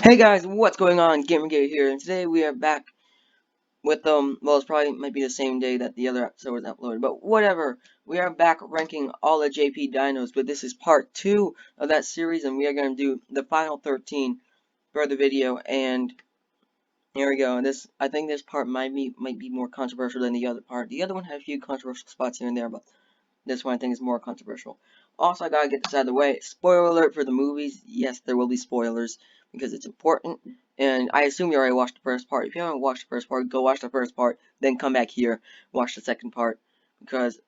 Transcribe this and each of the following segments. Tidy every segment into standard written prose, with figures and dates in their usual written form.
Hey guys, what's going on? Gamergate here, and today we are back with well, it's probably might be the same day that the other episode was uploaded, but whatever. We are back ranking all the JP Dinos, but this is part 2 of that series, and we are going to do the final 13 for the video, and here we go. This, I think this part might be more controversial than the other part. The other one had a few controversial spots here and there, but this one I think is more controversial. Also, I gotta get this out of the way. Spoiler alert for the movies. Yes, there will be spoilers because it's important. And I assume you already watched the first part. If you haven't watched the first part, go watch the first part. Then come back here, watch the second part because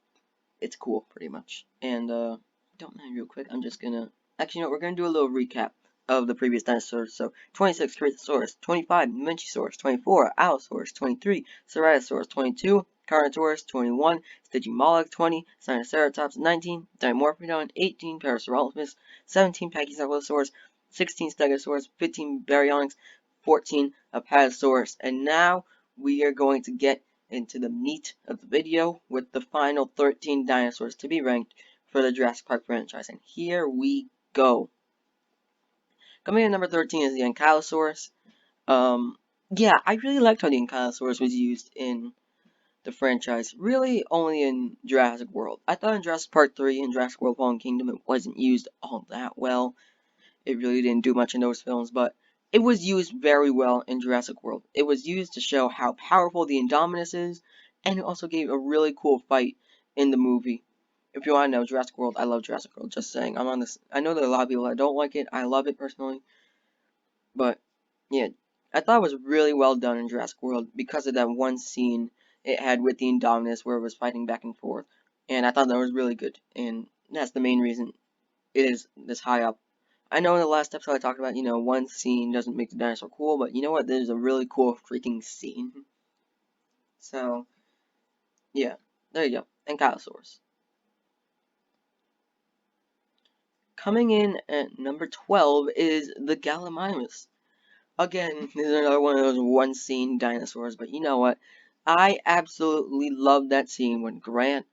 it's cool, pretty much. And don't mind real quick. I'm just gonna actually, you know, we're gonna do a little recap of the previous dinosaurs. So 26 Cretasaurus, 25 Minchisaurus, 24 Allosaurus, 23 Ceratosaurus, 22 Carnotaurus, 21 Stygimoloch, 20 Sinoceratops, 19 Dimorphodon, 18 Parasaurolophus, 17 Pachycephalosaurus, 16 Stegosaurus, 15 Baryonyx, 14 Apatosaurus, and now we are going to get into the meat of the video with the final 13 dinosaurs to be ranked for the Jurassic Park franchise. And here we go. Coming in at number 13 is the Ankylosaurus. Yeah, I really liked how the Ankylosaurus was used in the franchise. Really, only in Jurassic World. I thought in Jurassic Park 3 and Jurassic World Fallen Kingdom it wasn't used all that well. It really didn't do much in those films, but it was used very well in Jurassic World. It was used to show how powerful the Indominus is, and it also gave a really cool fight in the movie. If you want to know Jurassic World, I love Jurassic World. Just saying, I'm on this. I know there are a lot of people that don't like it. I love it personally, but yeah, I thought it was really well done in Jurassic World because of that one scene it had with the Indominus where it was fighting back and forth, and I thought that was really good, and that's the main reason it is this high up. I know in the last episode I talked about, you know, one scene doesn't make the dinosaur cool, but you know what? There's a really cool freaking scene. So, yeah, there you go. Ankylosaurus. Coming in at number 12 is the Gallimimus. Again, this is another one of those one scene dinosaurs, but you know what? I absolutely love that scene when Grant,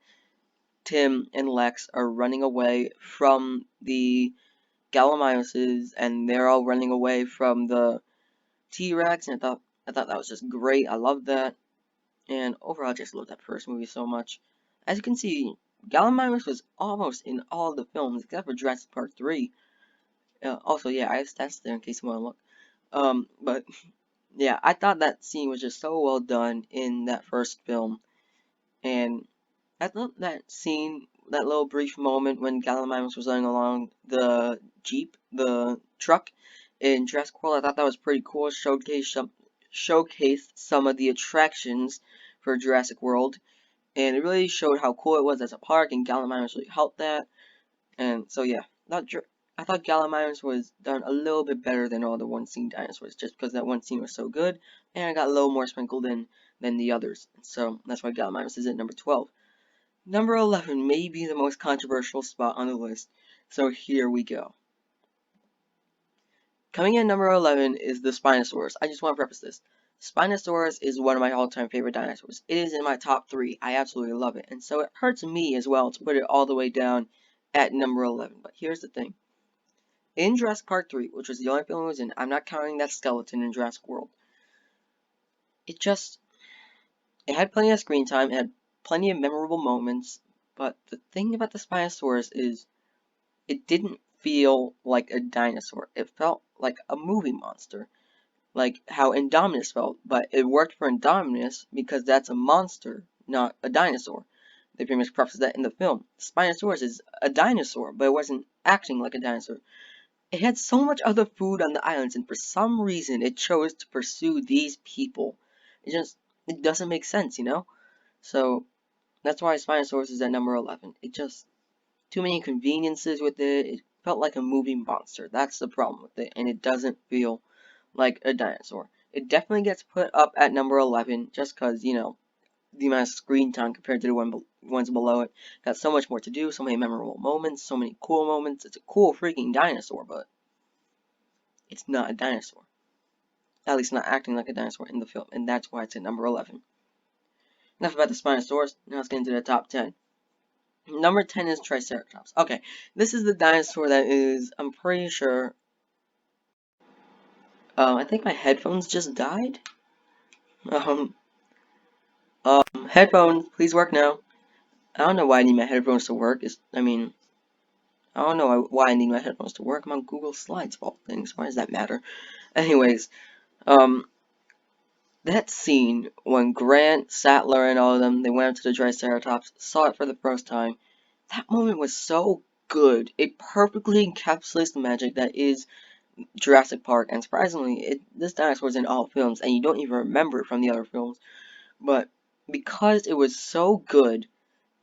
Tim, and Lex are running away from the Gallimimuses, and they're all running away from the T-Rex, and I thought that was just great. I loved that, and overall, I just love that first movie so much. As you can see, Gallimimus was almost in all of the films except for Jurassic Park 3. Also, yeah, I have stats there in case you want to look. But yeah, I thought that scene was just so well done in that first film, and I thought that scene, that little brief moment when Gallimimus was running along the Jeep, the truck in Jurassic World, I thought that was pretty cool. Showcased some of the attractions for Jurassic World, and it really showed how cool it was as a park, and Gallimimus really helped that. And so yeah, I thought Gallimimus was done a little bit better than all the one scene dinosaurs, just because that one scene was so good, and I got a little more sprinkled in than the others. So that's why Gallimimus is at number 12. Number 11 may be the most controversial spot on the list, so here we go. Coming in at number 11 is the Spinosaurus. I just want to preface this. Spinosaurus is one of my all-time favorite dinosaurs. It is in my top 3. I absolutely love it, and so it hurts me as well to put it all the way down at number 11. But here's the thing. In Jurassic Park 3, which was the only film it was in, I'm not counting that skeleton in Jurassic World. It just, it had plenty of screen time, it had plenty of memorable moments, but the thing about the Spinosaurus is it didn't feel like a dinosaur. It felt like a movie monster, like how Indominus felt, but it worked for Indominus because that's a monster, not a dinosaur. They pretty much preface that in the film. Spinosaurus is a dinosaur, but it wasn't acting like a dinosaur. It had so much other food on the islands, and for some reason it chose to pursue these people. It doesn't make sense, you know? So, that's why Spinosaurus is at number 11. It just, too many conveniences with it. It felt like a movie monster. That's the problem with it, and it doesn't feel like a dinosaur. It definitely gets put up at number 11 just because, you know, the amount of screen time compared to the ones below it. Got so much more to do, so many memorable moments, so many cool moments. It's a cool freaking dinosaur, but it's not a dinosaur. At least not acting like a dinosaur in the film, and that's why it's at number 11. Enough about the Spinosaurus, now let's get into the top 10. Number 10 is Triceratops. Okay, this is the dinosaur that is, I'm pretty sure, I think my headphones just died. Um, Headphones, please work now. I don't know why I need my headphones to work. I don't know why I need my headphones to work. I'm on Google Slides of all things. Why does that matter? Anyways, um, that scene when Grant, Sattler, and all of them, they went up to the Triceratops, saw it for the first time. That moment was so good. It perfectly encapsulates the magic that is Jurassic Park, and surprisingly, this dinosaur is in all films, and you don't even remember it from the other films. But because it was so good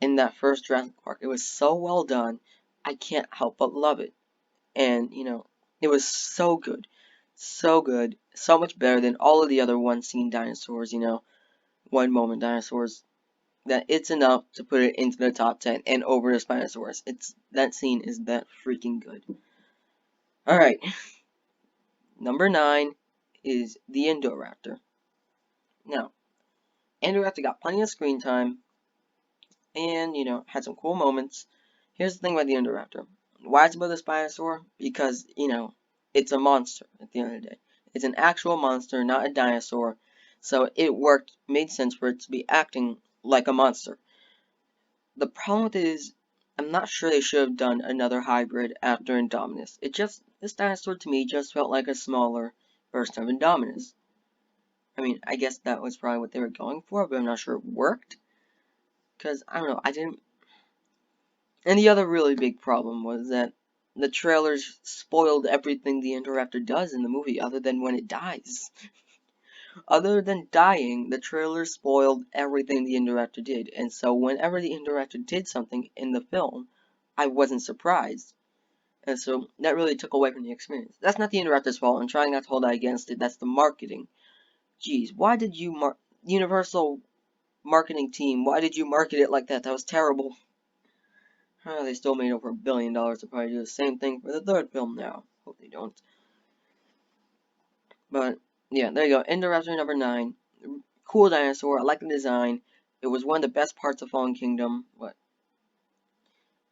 in that first Jurassic Park, it was so well done, I can't help but love it. And, it was so good. So good. So much better than all of the other one-scene dinosaurs, one-moment dinosaurs. That it's enough to put it into the top 10 and over the Spinosaurus. That scene is that freaking good. Alright, number 9 is the Indoraptor. Now, Indoraptor got plenty of screen time, and, had some cool moments. Here's the thing about the Indoraptor. Why it's above the Spinosaur? Because, it's a monster at the end of the day. It's an actual monster, not a dinosaur. So it made sense for it to be acting like a monster. The problem with it is, I'm not sure they should have done another hybrid after Indominus. This dinosaur to me just felt like a smaller version of Indominus. I guess that was probably what they were going for, but I'm not sure it worked. Because, I don't know, I didn't. And the other really big problem was that the trailers spoiled everything the Indoraptor does in the movie, other than when it dies. Other than dying, the trailer spoiled everything the Indoraptor did, and so whenever the Indoraptor did something in the film, I wasn't surprised. And so that really took away from the experience. That's not the Indoraptor's fault. I'm trying not to hold that against it. That's the marketing. Jeez, why did you Universal marketing team, why did you market it like that? That was terrible. They still made over $1 billion. They'll probably do the same thing for the third film now. Hope they don't. But, yeah, there you go. Indoraptor number 9. Cool dinosaur. I like the design. It was one of the best parts of Fallen Kingdom. But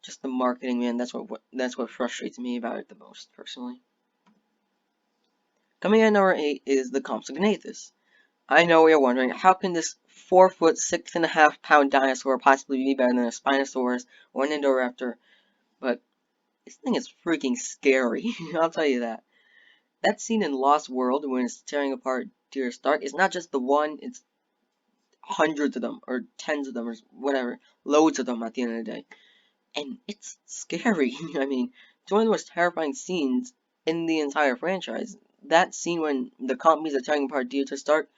just the marketing, man. That's what frustrates me about it the most, personally. Coming in at number 8 is the Compsognathus. I know we are wondering, how can this 4-foot, 6.5-pound dinosaur possibly be better than a Spinosaurus or an Indoraptor? But this thing is freaking scary. I'll tell you that. That scene in Lost World when it's tearing apart Deer Stark, it's not just the one, it's hundreds of them, or tens of them, or whatever. Loads of them at the end of the day. And it's scary. It's one of the most terrifying scenes in the entire franchise. That scene when the compies are tearing apart Deer Stark,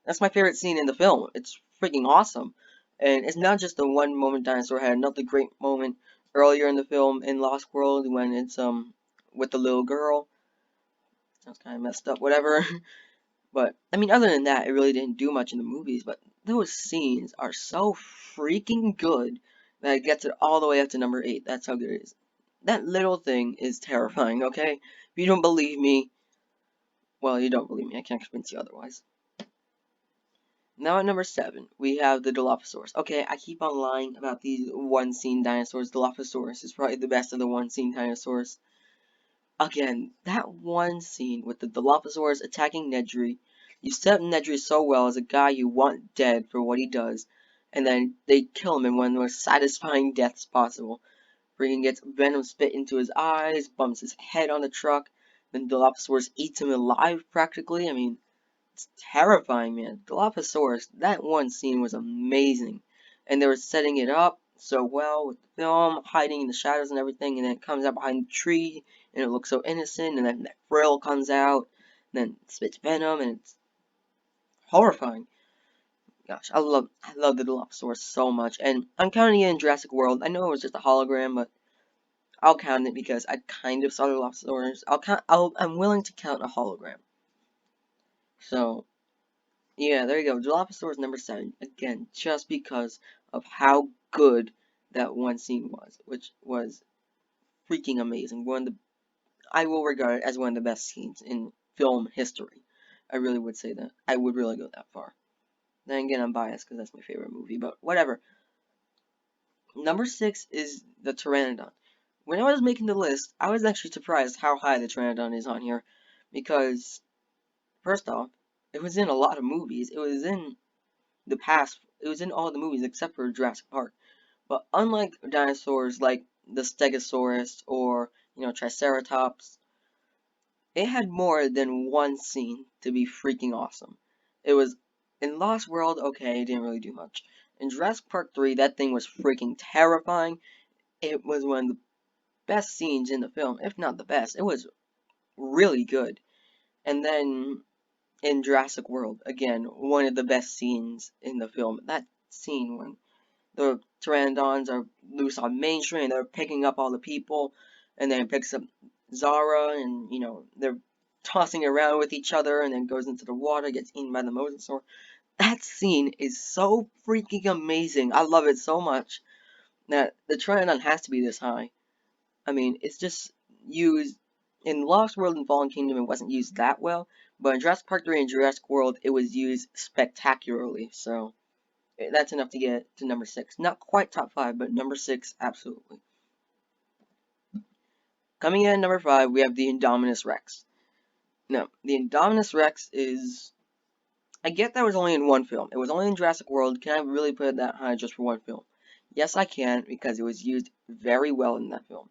that's my favorite scene in the film. It's freaking awesome. And it's not just the one moment dinosaur had another great moment earlier in the film in Lost World when it's with the little girl. Sounds kind of messed up, whatever. But other than that, it really didn't do much in the movies, but those scenes are so freaking good that it gets it all the way up to number 8. That's how good it is. That little thing is terrifying, okay? If you don't believe me, well, you don't believe me. I can't convince you otherwise. Now at number 7, we have the Dilophosaurus. Okay, I keep on lying about these one-scene dinosaurs. Dilophosaurus is probably the best of the one-scene dinosaurs. Again, that one scene with the Dilophosaurus attacking Nedry, you set up Nedry so well as a guy you want dead for what he does, and then they kill him in one of the most satisfying deaths possible. Freaking gets venom spit into his eyes, bumps his head on the truck, then Dilophosaurus eats him alive practically. It's terrifying, man. Dilophosaurus, that one scene was amazing. And they were setting it up so well with the film, hiding in the shadows and everything, and then it comes out behind the tree, and it looks so innocent, and then that frill comes out, and then it spits venom, and it's horrifying. Gosh, I love the Dilophosaurus so much, and I'm counting it in Jurassic World. I know it was just a hologram, but I'll count it because I kind of saw the Dilophosaurus. I'm willing to count a hologram. So, yeah, there you go. Dilophosaurus number 7. Again, just because of how good that one scene was, which was freaking amazing. I will regard it as one of the best scenes in film history. I really would say that. I would really go that far. Then again, I'm biased because that's my favorite movie, but whatever. Number 6 is the Pteranodon. When I was making the list, I was actually surprised how high the Pteranodon is on here, because First off, it was in a lot of movies. It was in the past. It was in all the movies except for Jurassic Park. But unlike dinosaurs like the Stegosaurus or, Triceratops, it had more than one scene to be freaking awesome. It was in Lost World, okay, it didn't really do much. In Jurassic Park 3, that thing was freaking terrifying. It was one of the best scenes in the film, if not the best. It was really good. And then in Jurassic World, again, one of the best scenes in the film. That scene when the pteranodons are loose on Main Street and they're picking up all the people, and then it picks up Zara, and they're tossing around with each other, and then goes into the water, gets eaten by the mosasaur. That scene is so freaking amazing. I love it so much that the pteranodon has to be this high. I mean, it's just used in Lost World and Fallen Kingdom. It wasn't used that well, but in Jurassic Park 3 and Jurassic World, it was used spectacularly. So that's enough to get to number 6. Not quite top 5, but number 6, absolutely. Coming in at number 5, we have the Indominus Rex. Now, the Indominus Rex is... I get that was only in one film. It was only in Jurassic World. Can I really put it that high just for one film? Yes, I can, because it was used very well in that film.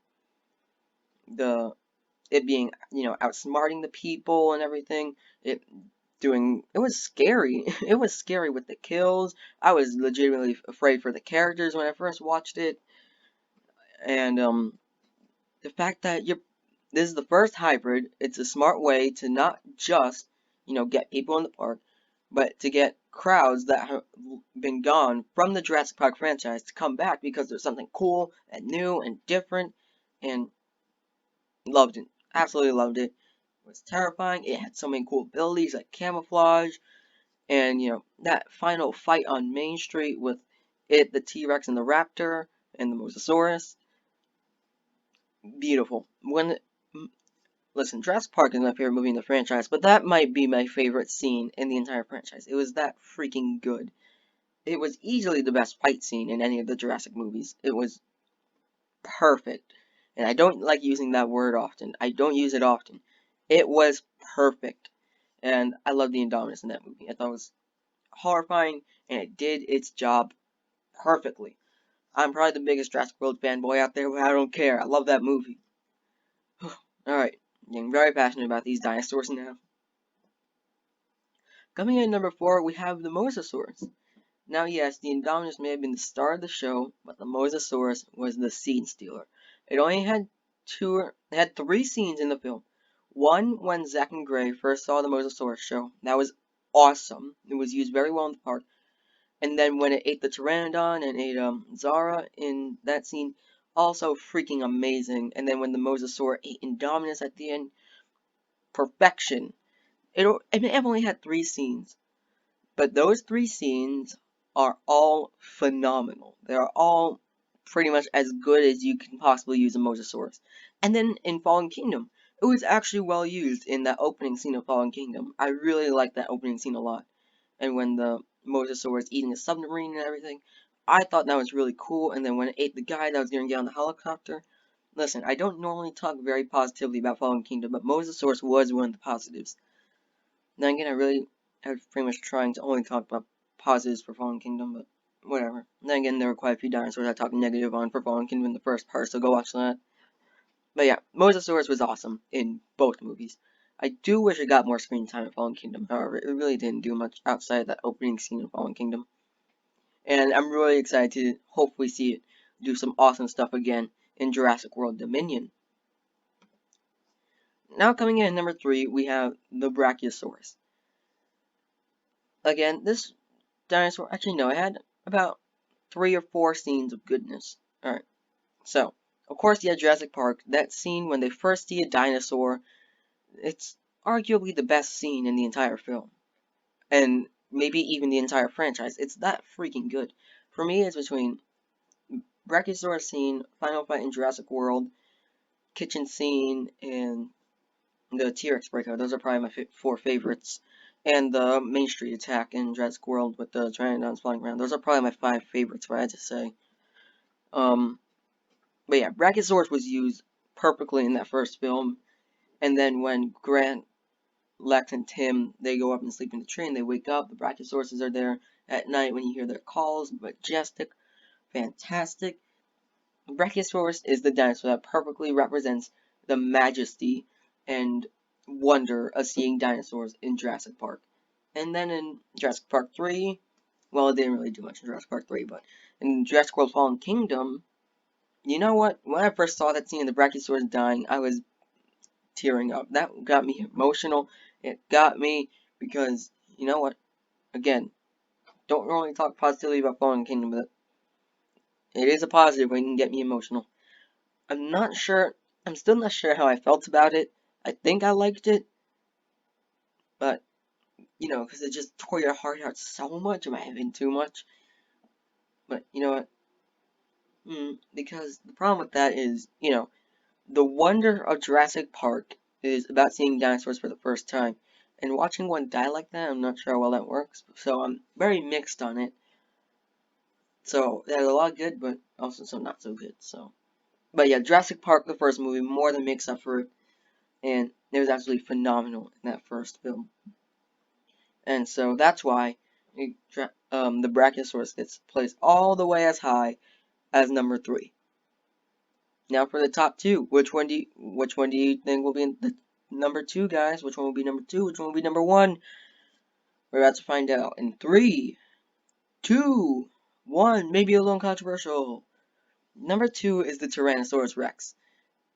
It being, outsmarting the people and everything. It was scary. It was scary with the kills. I was legitimately afraid for the characters when I first watched it. And, the fact that this is the first hybrid, it's a smart way to not just, get people in the park, but to get crowds that have been gone from the Jurassic Park franchise to come back because there's something cool and new and different, and loved it. Absolutely loved it. It was terrifying. It had so many cool abilities like camouflage, and, that final fight on Main Street with the T-Rex and the Raptor, and the Mosasaurus. Beautiful. Listen, Jurassic Park is my favorite movie in the franchise, but that might be my favorite scene in the entire franchise. It was that freaking good. It was easily the best fight scene in any of the Jurassic movies. It was perfect. And I don't like using that word often. I don't use it often. It was perfect. And I love the Indominus in that movie. I thought it was horrifying, and it did its job perfectly. I'm probably the biggest Jurassic World fanboy out there, but I don't care. I love that movie. Alright, getting very passionate about these dinosaurs now. Coming in at number 4, we have the Mosasaurus. Now, yes, the Indominus may have been the star of the show, but the Mosasaurus was the scene stealer. It only had three scenes in the film. One, when Zach and Gray first saw the Mosasaurus show. That was awesome. It was used very well in the park. And then when it ate the Pteranodon and ate Zara in that scene, also freaking amazing. And then when the Mosasaur ate Indominus at the end, perfection. It only had three scenes, but those three scenes are all phenomenal. They're all pretty much as good as you can possibly use a Mosasaurus. And then in Fallen Kingdom, it was actually well used in that opening scene of Fallen Kingdom. I really liked that opening scene a lot. And when the Mosasaur is eating a submarine and everything, I thought that was really cool. And then when it ate the guy that was going to get on the helicopter, listen, I don't normally talk very positively about Fallen Kingdom, but Mosasaurus was one of the positives. Then again, I was pretty much trying to only talk about positives for Fallen Kingdom, but whatever. Then again, there were quite a few dinosaurs I talked negative on for Fallen Kingdom in the first part, so go watch that. But yeah, Mosasaurus was awesome in both movies. I do wish it got more screen time in Fallen Kingdom, however, it really didn't do much outside of that opening scene in Fallen Kingdom. And I'm really excited to hopefully see it do some awesome stuff again in Jurassic World Dominion. Now coming in at number 3, we have the Brachiosaurus. Again, this dinosaur, actually no, it had about 3 or 4 scenes of goodness. Alright, so, of course you had Jurassic Park. That scene when they first see a dinosaur, it's arguably the best scene in the entire film. And maybe even the entire franchise. It's that freaking good. For me, it's between Brachiosaurus scene, final fight in Jurassic World, kitchen scene, and the T-Rex breakout. Those are probably my 4 favorites. And the Main Street attack in Jurassic World with the Pteranodons flying around. Those are probably my 5 favorites, if I had to say. But yeah, Brachiosaurus was used perfectly in that first film. And then when Grant Lex and Tim, they go up and sleep in the tree, and they wake up. The Brachiosauruses are there at night when you hear their calls. Majestic, fantastic. Brachiosaurus is the dinosaur that perfectly represents the majesty and wonder of seeing dinosaurs in Jurassic Park. And then in Jurassic Park 3, well, it didn't really do much in Jurassic Park 3, but in Jurassic World Fallen Kingdom, you know what? When I first saw that scene of the Brachiosaurus dying, I was tearing up. That got me emotional. It got me because, you know what? Again, don't really talk positively about Fallen Kingdom, but it is a positive when it can get me emotional. I'm not sure, I'm still not sure how I felt about it. I think I liked it, but, you know, because it just tore your heart out so much. It might have been too much. But, you know what? Because the problem with that is, you know, the wonder of Jurassic Park is about seeing dinosaurs for the first time. And watching one die like that, I'm not sure how well that works. So I'm very mixed on it. So there's a lot good, but also some not so good. So, but yeah, Jurassic Park, the first movie, more than makes up for it. And it was absolutely phenomenal in that first film. And so that's why the Brachiosaurus gets placed all the way as high as number 3. Now for the top 2, which one do you think will be in the number 2, guys? Which one will be number 2? Which one will be number 1? We're about to find out in 3, 2, 1. Maybe a little controversial. Number 2 is the Tyrannosaurus Rex.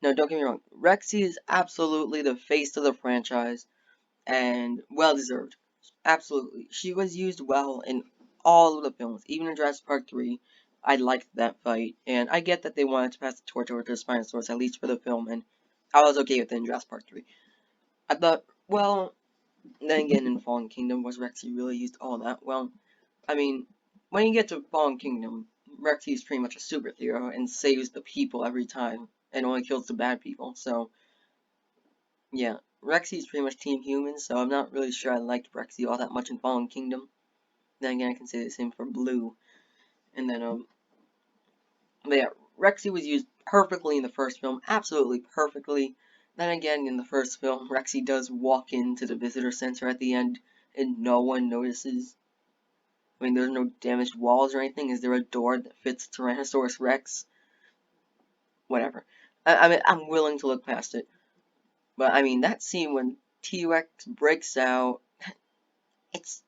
Now, don't get me wrong. Rexy is absolutely the face of the franchise, and well deserved. Absolutely. She was used well in all of the films, even in Jurassic Park 3. I liked that fight, and I get that they wanted to pass the torch over to the Spinosaurus, at least for the film, and I was okay with it in Jurassic Park 3. I thought, well, then again, in Fallen Kingdom, was Rexy really used all that? Well, I mean, when you get to Fallen Kingdom, Rexy is pretty much a superhero and saves the people every time, and only kills the bad people, so yeah, Rexy is pretty much Team Human, so I'm not really sure I liked Rexy all that much in Fallen Kingdom. Then again, I can say the same for Blue. And then, but yeah, Rexy was used perfectly in the first film, absolutely perfectly. Then again, in the first film, Rexy does walk into the visitor center at the end, and no one notices. I mean, there's no damaged walls or anything. Is there a door that fits Tyrannosaurus Rex? Whatever. I mean, I'm willing to look past it. But, I mean, that scene when T-Rex breaks out, it's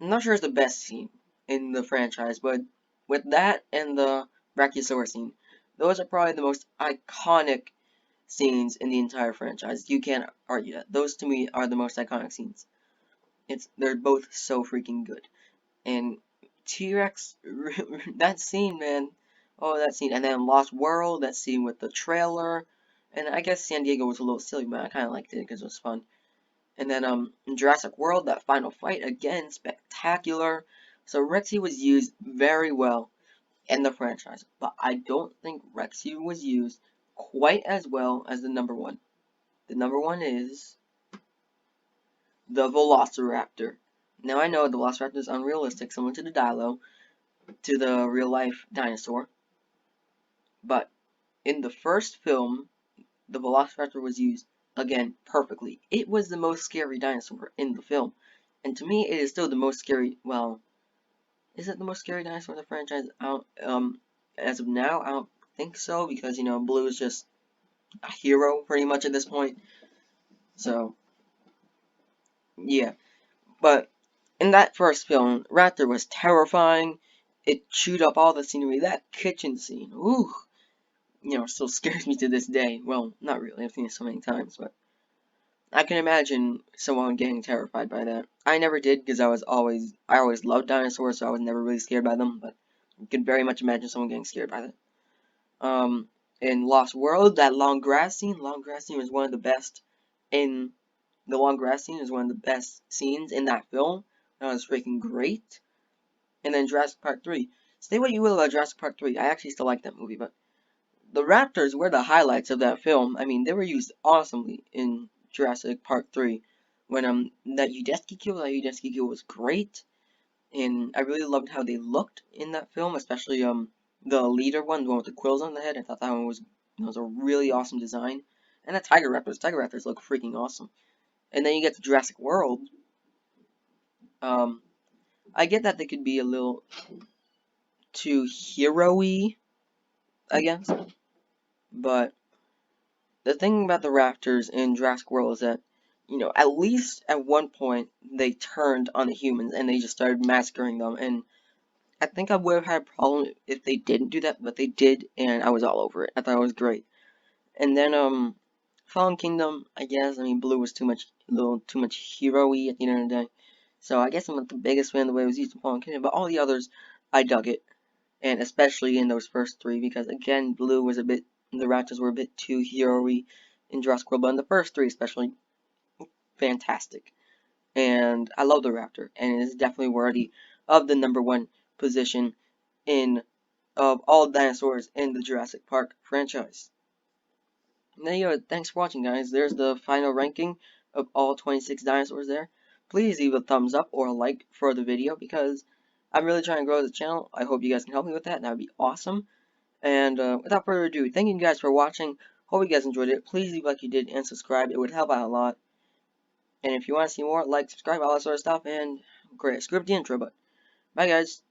I'm not sure it's the best scene in the franchise, but with that and the Brachiosaurus scene, those are probably the most iconic scenes in the entire franchise. You can't argue that. Those to me are the most iconic scenes. They're both so freaking good. And T-Rex, that scene, man. Oh, that scene. And then Lost World, that scene with the trailer. And I guess San Diego was a little silly, but I kind of liked it because it was fun. And then in Jurassic World, that final fight, again, spectacular. So Rexy was used very well in the franchise, but I don't think Rexy was used quite as well as the number 1. The number 1 is the Velociraptor. Now I know the Velociraptor is unrealistic, similar to the Dilo, to the real-life dinosaur, but in the first film, the Velociraptor was used, again, perfectly. It was the most scary dinosaur in the film. And to me, it is still the most scary, well, is it the most scary dinosaur in the franchise? As of now, I don't think so, because, you know, Blue is just a hero, pretty much, at this point. So, yeah. But, in that first film, Raptor was terrifying. It chewed up all the scenery. That kitchen scene, ooh, you know, still scares me to this day. Well, not really, I've seen it so many times, but I can imagine someone getting terrified by that. I never did because I always loved dinosaurs, so I was never really scared by them, but you can very much imagine someone getting scared by that. In Lost World, that long grass scene was one of the best in, the long grass scene is one of the best scenes in that film. That was freaking great. And then Jurassic Park 3. Say what you will about Jurassic Park 3, I actually still like that movie, but the raptors were the highlights of that film. I mean, they were used awesomely in Jurassic Park 3. When that Udesky kill was great, and I really loved how they looked in that film, especially the leader one, the one with the quills on the head. I thought that was a really awesome design. And the Tiger Raptors look freaking awesome. And then you get to Jurassic World. I get that they could be a little too hero-y, I guess. But the thing about the raptors in Jurassic World is that, at least at one point, they turned on the humans and they just started massacring them. And I think I would have had a problem if they didn't do that, but they did, and I was all over it. I thought it was great. And then, Fallen Kingdom, I guess, I mean, Blue was a little too much hero-y at the end of the day. So I guess I'm not the biggest fan of the way it was used in Fallen Kingdom, but all the others, I dug it. And especially in those first three, because again, the Raptors were a bit too hero-y in Jurassic World, but in the first three especially, fantastic. And I love the Raptor, and it is definitely worthy of the #1 position in of all dinosaurs in the Jurassic Park franchise. And there you go. Thanks for watching, guys. There's the final ranking of all 26 dinosaurs there. Please leave a thumbs up or a like for the video because I'm really trying to grow the channel. I hope you guys can help me with that. That would be awesome. And without further ado, thank you guys for watching. Hope you guys enjoyed it. Please leave a like you did and subscribe. It would help out a lot. And if you want to see more, like, subscribe, all that sort of stuff. And great. Screw up the intro, but bye, guys.